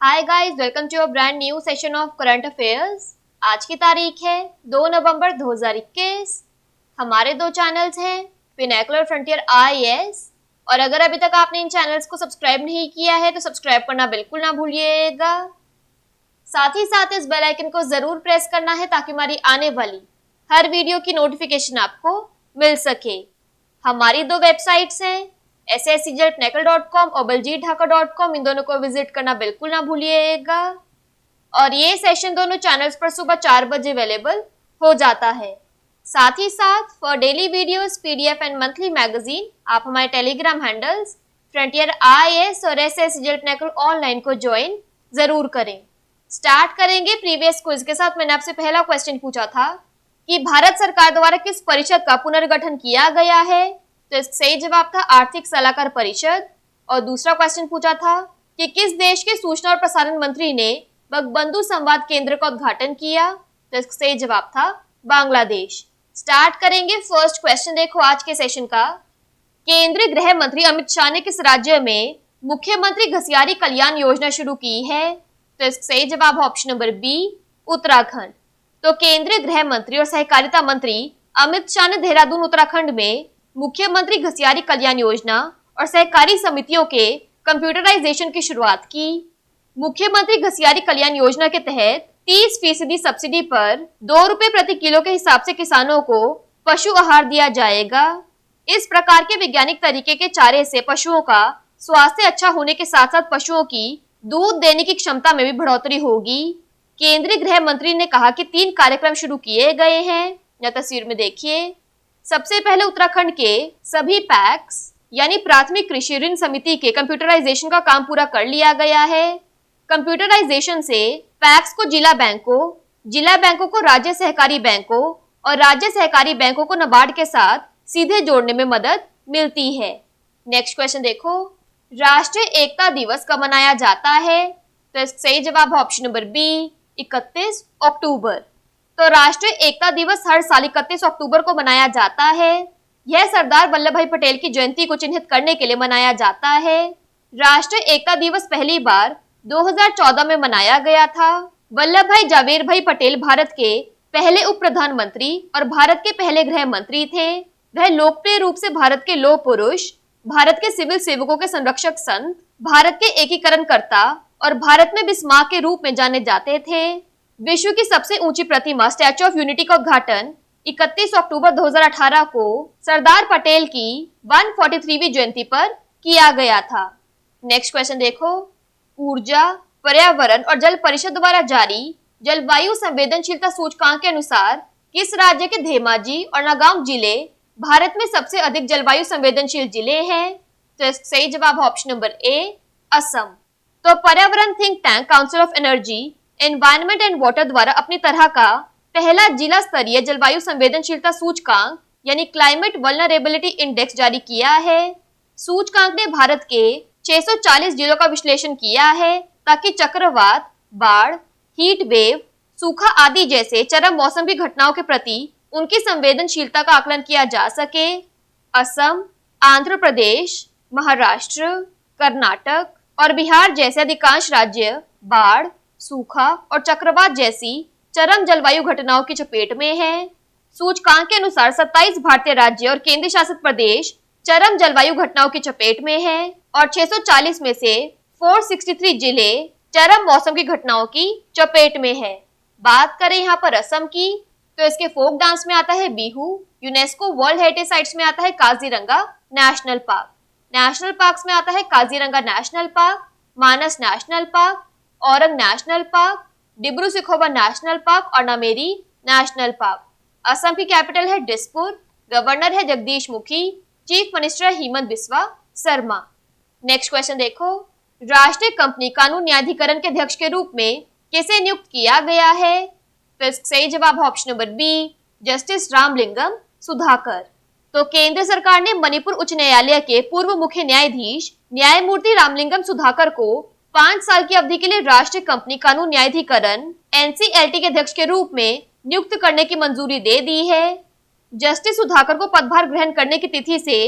Hi guys, welcome to a brand new session of current affairs. आज की तारीख है 2 नवंबर 2021। हमारे दो चैनल्स हैं, पिनैकुलर फ्रंटियर IAS, और अगर अभी तक आपने इन चैनल्स को सब्सक्राइब नहीं किया है तो सब्सक्राइब करना बिल्कुल ना भूलिएगा। साथ ही साथ इस बेल आइकन को जरूर प्रेस करना है ताकि हमारी आने वाली हर वीडियो की नोटिफिकेशन आपको मिल सके। हमारी दो वेबसाइट्स हैं, sscjpnekal.com और baljeetdhaka.com। इन दोनों को विजिट करना बिल्कुल ना भूलिएगा। और ये सेशन दोनों चैनल्स पर सुबह 4 बजे अवेलेबल हो जाता है। साथ ही साथ for daily videos, PDF and monthly magazine आप हमारे टेलीग्राम हैंडल्स फ्रंटियर IAS और SSCJPNekal ऑनलाइन को ज्वाइन जरूर करें। स्टार्ट करेंगे प्रीवियस क्विज के साथ। मैंने आपसे पहला क्वेश्चन पूछा था कि भारत सरकार द्वारा किस परिषद का पुनर्गठन किया गया है, तो इसका सही जवाब था आर्थिक सलाहकार परिषद। और दूसरा क्वेश्चन पूछा था कि किस देश के सूचना और प्रसारण मंत्री ने बंगबंधु संवाद केंद्र का उद्घाटन किया, तो इसका सही जवाब था बांग्लादेश। स्टार्ट करेंगे फर्स्ट क्वेश्चन। देखो आज के सेशन का, केंद्रीय गृह मंत्री अमित शाह ने किस राज्य में मुख्यमंत्री घसियारी कल्याण योजना शुरू की है, तो इसका सही जवाब है ऑप्शन नंबर बी, उत्तराखंड। तो केंद्रीय गृह मंत्री और सहकारिता मंत्री अमित शाह ने देहरादून उत्तराखंड में मुख्यमंत्री घसियारी कल्याण योजना और सहकारी समितियों के कंप्यूटराइजेशन की शुरुआत की। मुख्यमंत्री घसियारी कल्याण योजना के तहत 30% सब्सिडी पर 2 रुपए प्रति किलो के हिसाब से किसानों को पशु आहार दिया जाएगा। इस प्रकार के वैज्ञानिक तरीके के चारे से पशुओं का स्वास्थ्य अच्छा होने के साथ साथ पशुओं की दूध देने की क्षमता में भी बढ़ोतरी होगी। केंद्रीय गृह मंत्री ने कहा कि 3 कार्यक्रम शुरू किए गए हैं। या तस्वीर में देखिए, सबसे पहले उत्तराखंड के सभी पैक्स यानी प्राथमिक कृषि ऋण समिति के कंप्यूटराइजेशन का काम पूरा कर लिया गया है। कंप्यूटराइजेशन से पैक्स को जिला बैंकों को राज्य सहकारी बैंकों और राज्य सहकारी बैंकों को नाबार्ड के साथ सीधे जोड़ने में मदद मिलती है। नेक्स्ट क्वेश्चन देखो, राष्ट्रीय एकता दिवस कब मनाया जाता है, तो इसका सही जवाब है ऑप्शन नंबर बी, 31 अक्टूबर। तो राष्ट्रीय एकता दिवस हर साल 31 अक्टूबर को मनाया जाता है। यह सरदार वल्लभ भाई पटेल की जयंती को चिन्हित करने के लिए मनाया जाता है। राष्ट्रीय एकता दिवस पहली बार 2014 में मनाया गया था। वल्लभ भाई जावेर भाई पटेल भारत के पहले उप प्रधानमंत्री और भारत के पहले गृह मंत्री थे। वह लोकप्रिय रूप से भारत के लौह पुरुष, भारत के सिविल सेवकों के संरक्षक संत, भारत के एकीकरणकर्ता और भारत में बिस्मार्क के रूप में जाने जाते थे। विश्व की सबसे ऊंची प्रतिमा स्टैच्यू ऑफ यूनिटी का उद्घाटन 31 अक्टूबर 2018 को सरदार पटेल की 143वीं जयंती पर किया गया था। नेक्स्ट क्वेश्चन देखो, ऊर्जा, पर्यावरण और जल परिषद द्वारा जारी जलवायु संवेदनशीलता सूचकांक के अनुसार किस राज्य के धेमाजी और नगांव जिले भारत में सबसे अधिक जलवायु संवेदनशील जिले हैं, तो इसका सही जवाब है ऑप्शन नंबर ए, असम। तो पर्यावरण think tank council of energy, environment and water द्वारा अपनी तरह का पहला जिला स्तरीय जलवायु संवेदनशीलता सूचकांक यानी क्लाइमेट वल्नरेबिलिटी इंडेक्स जारी किया है। सूचकांक ने भारत के 640 जिलों का विश्लेषण किया है ताकि चक्रवात, बाढ़, हीट वेव, सूखा आदि जैसे चरम मौसम की घटनाओं के प्रति उनकी संवेदनशीलता का आकलन किया जा सके। असम, आंध्र प्रदेश, महाराष्ट्र, कर्नाटक और बिहार जैसे अधिकांश राज्य बाढ़, सूखा और चक्रवात जैसी चरम जलवायु घटनाओं की चपेट में हैं। सूचकांक के अनुसार 27 भारतीय राज्य और केंद्र शासित प्रदेश चरम जलवायु घटनाओं की चपेट में हैं और 640 में से 463 जिले चरम मौसम की घटनाओं की चपेट में है। बात करें यहाँ पर असम की, तो इसके फोक डांस में आता है Bihu, UNESCO world heritage sites में आता है Kaziranga national park, national parks में आता है Kaziranga national park, Manas national park, Orang national park, Dibru Saikhowa national park और नामेरी नेशनल पार्क। असम की कैपिटल है दिसपुर, गवर्नर है जगदीश मुखी, चीफ मिनिस्टर है हिमंत बिस्वा शर्मा। नेक्स्ट क्वेश्चन देखो, राष्ट्रीय कंपनी कानून न्यायाधिकरण के अध्यक्ष के रूप में किसे नियुक्त किया गया है, तो इसका सही जवाब है option number B, Justice Ramalingam Sudhakar. तो केंद्र सरकार ने मणिपुर उच्च न्यायालय के पूर्व मुख्य न्यायाधीश न्यायमूर्ति रामलिंगम सुधाकर को 5 साल की अवधि के लिए राष्ट्रीय कंपनी कानून न्यायाधिकरण NCLT के अध्यक्ष के रूप में नियुक्त करने की मंजूरी दे दी है। जस्टिस सुधाकर को पदभार ग्रहण करने की तिथि से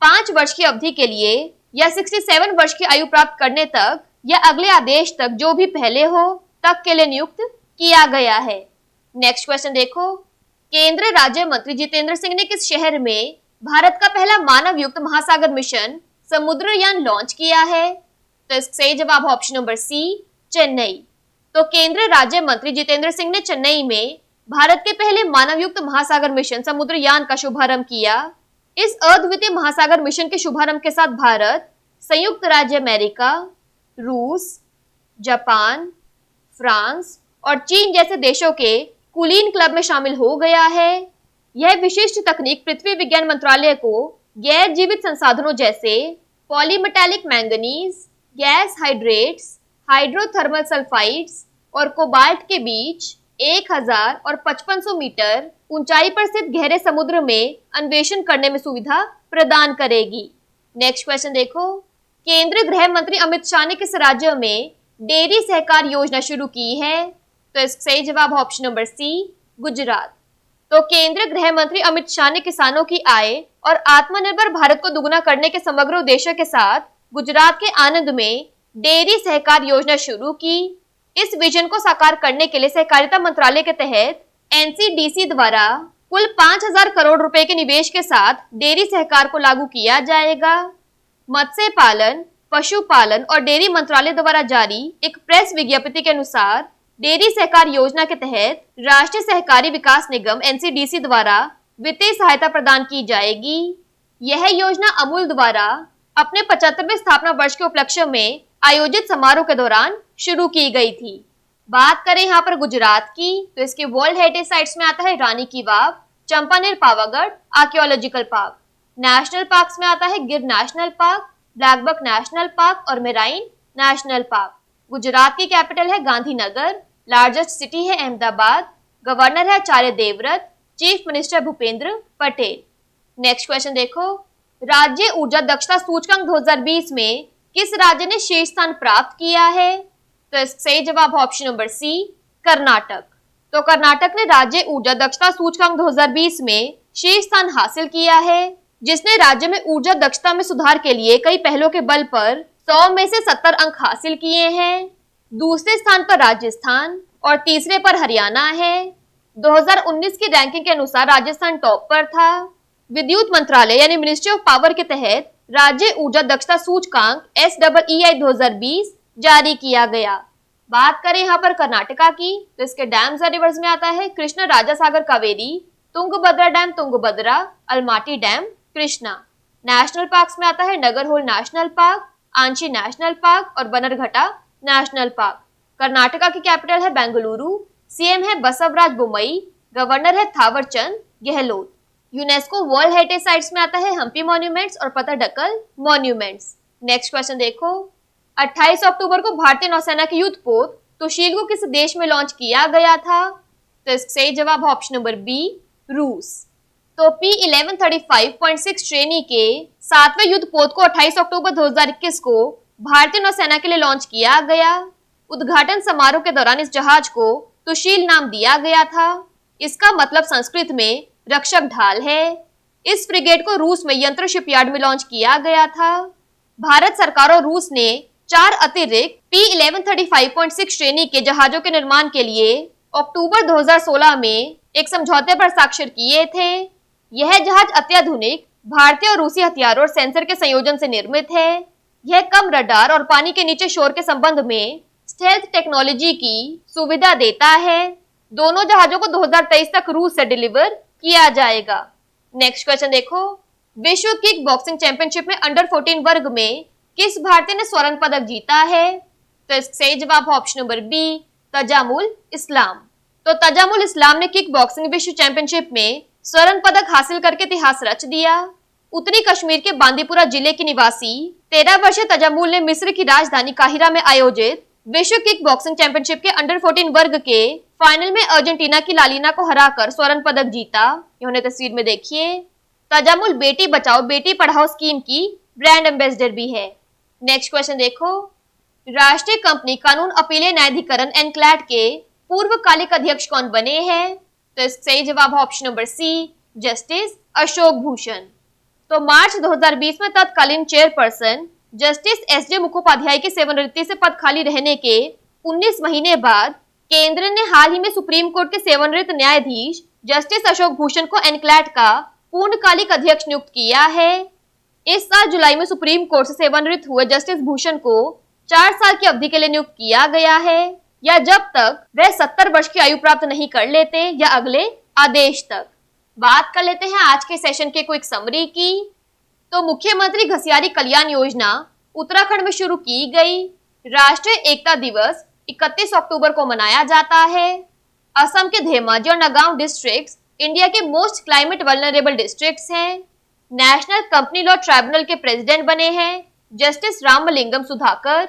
5 वर्ष की अवधि के लिए या 67 वर्ष की आयु प्राप्त करने तक या अगले आदेश तक जो भी पहले हो तक के लिए नियुक्त किया गया है। नेक्स्ट क्वेश्चन देखो, केंद्र राज्य मंत्री जितेंद्र सिंह ने किस शहर में भारत का पहला मानव युक्त महासागर मिशन समुद्रयान लॉन्च किया है? तो इसका सही जवाब ऑप्शन नंबर सी, चेन्नई। तो केंद्र राज्य मंत्री जितेंद्र सिंह ने चेन्नई में भारत के पहले मानव युक्त महासागर मिशन समुद्रयान का शुभारंभ किया। इस अद्वितीय महासागर मिशन के शुभारंभ के साथ भारत संयुक्त राज्य अमेरिका, रूस, जापान, फ्रांस और चीन जैसे देशों के कुलीन क्लब में शामिल हो गया है। यह विशिष्ट तकनीक पृथ्वी विज्ञान मंत्रालय को गैर जीवित संसाधनों जैसे polymetallic manganese, gas hydrates, hydrothermal sulphides और कोबाल्ट के बीच 1000 और 5500 मीटर ऊंचाई पर स्थित गहरे समुद्र में अन्वेषण करने में सुविधा प्रदान करेगी। नेक्स्ट क्वेश्चन देखो, केंद्रीय गृह मंत्री अमित शाह ने किस राज्य में डेयरी सहकार योजना शुरू की है? तो इसका सही जवाब ऑप्शन नंबर सी, गुजरात। तो केंद्रीय गृह मंत्री अमित शाह ने किसानों की आय और आत्मनिर्भर भारत को दुगुना करने के समग्र उद्देश्य के साथ गुजरात के आनंद में डेयरी सहकार योजना शुरू की। इस विजन को साकार करने के लिए सहकारिता मंत्रालय के तहत एनसीडीसी द्वारा कुल 5000 करोड़ रुपए के निवेश के साथ डेयरी सहकार को लागू किया जाएगा। मत्स्य पालन, पशुपालन और डेयरी मंत्रालय द्वारा जारी एक प्रेस विज्ञप्ति के अनुसार डेयरी सहकार योजना के तहत राष्ट्रीय सहकारी विकास निगम एनसीडीसी द्वारा वित्तीय सहायता प्रदान की जाएगी। यह योजना अमूल द्वारा अपने 75वें स्थापना वर्ष के उपलक्ष्य में आयोजित समारोह के दौरान शुरू की गई थी। बात करें यहाँ पर गुजरात की, तो इसके वर्ल्ड हेरिटेज साइट्स में आता है Rani ki Vav, Champaner Pavagadh archaeological park. National parks में आता है Gir national park, blackbuck national park और मेराइन नेशनल पार्क। गुजरात की कैपिटल है गांधीनगर, लार्जेस्ट सिटी है अहमदाबाद, गवर्नर है Acharya Devvrat, chief minister Bhupendra Patel. Next question देखो, राज्य ऊर्जा दक्षता सूचकांक 2020 में किस राज्य ने शीर्ष स्थान प्राप्त किया है? तो इसका सही जवाब ऑप्शन नंबर सी, कर्नाटक। तो कर्नाटक ने राज्य ऊर्जा दक्षता सूचकांक 2020 में शीर्ष स्थान हासिल किया है, जिसने राज्य में ऊर्जा दक्षता में सुधार के लिए कई पहलों के बल पर 100 में से 70 अंक हासिल किए हैं। दूसरे स्थान पर राजस्थान और तीसरे पर हरियाणा है। 2019 की रैंकिंग के अनुसार राजस्थान टॉप पर था। विद्युत मंत्रालय यानी मिनिस्ट्री ऑफ पावर के तहत राज्य ऊर्जा दक्षता सूचकांक SEEI 2020 जारी किया गया। बात करें यहाँ पर कर्नाटका की, तो इसके डैम्स और रिवर्स में आता है Krishna Raja Sagar Kaveri, Tungabhadra dam Tungabhadra, Almatti dam Krishna. National parks में आता है Nagarhole national park, Anshi national park और बनरघट्टा नेशनल पार्क। कर्नाटका की कैपिटल है बेंगलुरु, सीएम है बसवराज बोम्मई, गवर्नर है Thawarchand Gehlot. UNESCO world heritage sites में आता है हम्पी मॉन्यूमेंट्स और पत्थरडकल मॉन्यूमेंट्स। नेक्स्ट क्वेश्चन देखो, 28 अक्टूबर को भारतीय नौसेना के युद्ध पोत सुशील को किस देश में लॉन्च किया गया था? तो इसका सही जवाब ऑप्शन नंबर बी, रूस। तो P1135.6 श्रेणी के 7वें युद्ध पोत को 28 अक्टूबर 2021 को भारतीय नौसेना के लिए लॉन्च किया गया। उद्घाटन समारोह के दौरान इस जहाज को सुशील नाम दिया गया था। इसका मतलब संस्कृत में रक्षक ढाल है। इस फ्रिगेट को रूस में यंत्र शिपयार्ड में लॉन्च किया गया था। भारत सरकार और रूस ने 4 अतिरिक्त P1135.6 श्रेणी के जहाजों के निर्माण के लिए अक्टूबर 2016 में एक समझौते पर हस्ताक्षर किए थे। यह जहाज अत्याधुनिक भारतीय और रूसी हथियारों और सेंसर के संयोजन से निर्मित है। यह कम रडार और पानी के नीचे शोर के संबंध में स्टेल्थ टेक्नोलॉजी की सुविधा देता है। दोनों जहाजों को 2023 तक रूस से डिलीवर किया जाएगा। नेक्स्ट क्वेश्चन देखो, विश्व किक बॉक्सिंग चैंपियनशिप में अंडर 14 वर्ग में किस भारतीय ने स्वर्ण पदक जीता है? तो इसका सही जवाब ऑप्शन नंबर बी, तजामुल इस्लाम। तो तजामुल इस्लाम ने किक बॉक्सिंग विश्व चैंपियनशिप में स्वर्ण पदक हासिल करके इतिहास रच दिया। उत्तरी कश्मीर के बांदीपुरा जिले की निवासी 13 वर्षीय तजामुल ने मिस्र की राजधानी काहिरा में आयोजित विश्व किक बॉक्सिंग चैंपियनशिप के अंडर 14 वर्ग के फाइनल में अर्जेंटीना की लालिना को हराकर स्वर्ण पदक जीता। इन्होंने तस्वीर में देखिए। तजामुल बेटी बचाओ बेटी पढ़ाओ स्कीम की ब्रांड एम्बेसडर भी है। नेक्स्ट क्वेश्चन देखो, राष्ट्रीय कंपनी कानून अपीलीय न्यायाधिकरण एनक्लैट के पूर्वकालिक अध्यक्ष कौन बने हैं? तो इसका सही जवाब option number C, Justice Ashok Bhushan. तो मार्च 2020 में तत्कालीन चेयरपर्सन जस्टिस एस.डी. मुखोपाध्याय के सेवानिवृत्ति से पद खाली रहने के 19 महीने बाद केंद्र ने हाल ही में सुप्रीम कोर्ट के सेवानिवृत्त न्यायाधीश जस्टिस अशोक भूषण को एनक्लैट का पूर्णकालिक अध्यक्ष नियुक्त किया है। इस साल जुलाई में सुप्रीम कोर्ट से सेवानिवृत्त हुए जस्टिस भूषण को 4 साल की अवधि के लिए नियुक्त किया गया है, या जब तक वह 70 वर्ष की आयु प्राप्त नहीं कर लेते या अगले आदेश तक। बात कर लेते हैं आज के सेशन के क्विक समरी की। तो मुख्यमंत्री घसियारी कल्याण योजना उत्तराखंड में शुरू की गई। राष्ट्रीय एकता दिवस 31 अक्टूबर को मनाया जाता है। असम के धेमाजी और नगांव डिस्ट्रिक्ट्स इंडिया के मोस्ट क्लाइमेट वल्नरेबल डिस्ट्रिक्ट्स हैं। नेशनल कंपनी लॉ ट्राइब्यूनल के प्रेसिडेंट बने हैं जस्टिस रामलिंगम सुधाकर।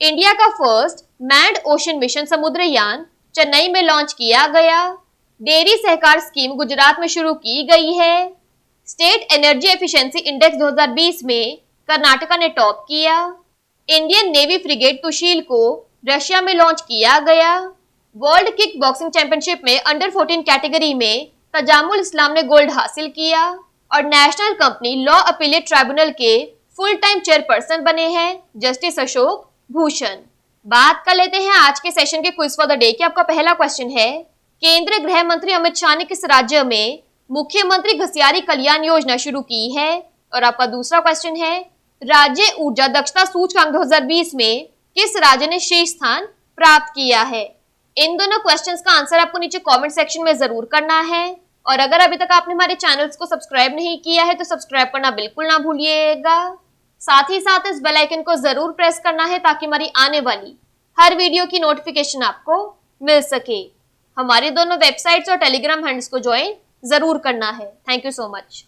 इंडिया का first manned ocean mission Samudrayaan Chennai में लॉन्च किया गया। डेयरी सहकार स्कीम गुजरात में शुरू की गई है। स्टेट एनर्जी एफिशिएंसी इंडेक्स 2020 में कर्नाटका ने टॉप किया। इंडियन नेवी फ्रिगेट तुशील को रशिया में लॉन्च किया गया। वर्ल्ड किक बॉक्सिंग चैंपियनशिप में अंडर 14 कैटेगरी में तजामुल इस्लाम ने गोल्ड हासिल किया। और national company law appellate tribunal के फुल टाइम चेयरपर्सन बने हैं जस्टिस अशोक भूषण। बात कर लेते हैं आज के सेशन के क्विज फॉर द डे की। आपका पहला क्वेश्चन है, केंद्रीय गृह मंत्री अमित शाह ने किस राज्य में मुख्यमंत्री घसियारी कल्याण योजना शुरू की है? और आपका दूसरा क्वेश्चन है, राज्य ऊर्जा दक्षता सूचकांक 2020 में किस राज्य ने शीर्ष स्थान प्राप्त किया है? इन दोनों क्वेश्चंस का आंसर आपको नीचे कमेंट सेक्शन में जरूर करना है। और अगर अभी तक आपने हमारे चैनल्स को सब्सक्राइब नहीं किया है तो सब्सक्राइब करना बिल्कुल ना भूलिएगा। साथ ही साथ इस बेल आइकन को जरूर प्रेस करना है ताकि हमारी आने वाली हर वीडियो की नोटिफिकेशन आपको मिल सके। हमारे दोनों वेबसाइट्स और टेलीग्राम हैंडल्स को ज्वाइन जरूर करना है। Thank you so much.